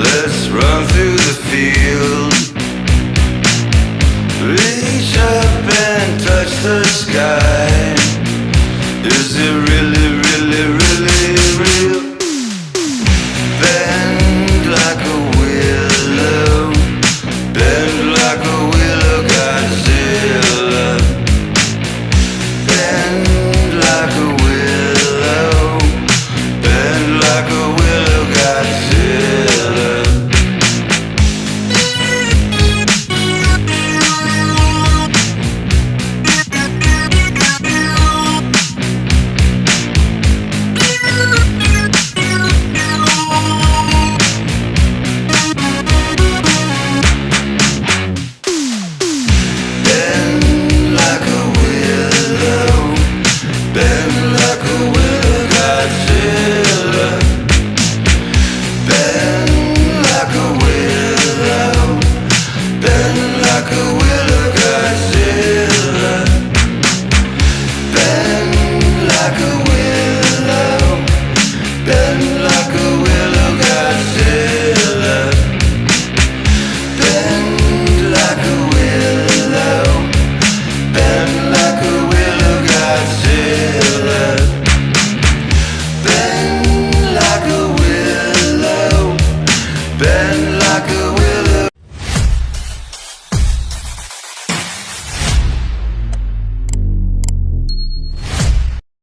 Let's run through the field. Reach up and touch the sky. Is it really, really, really real? Bend like a willow. Bend like a willow, Godzilla. Bend like a willow. Bend like a willow, Godzilla. Bend like a willow. Bend like a willow, Godzilla. Bend like a willow. Bend like a willow, Godzilla. Bend like a willow. Bend like a willow, Godzilla. Bend like a willow. Bend like a willow, Godzilla. Bend like a willow. Bend like a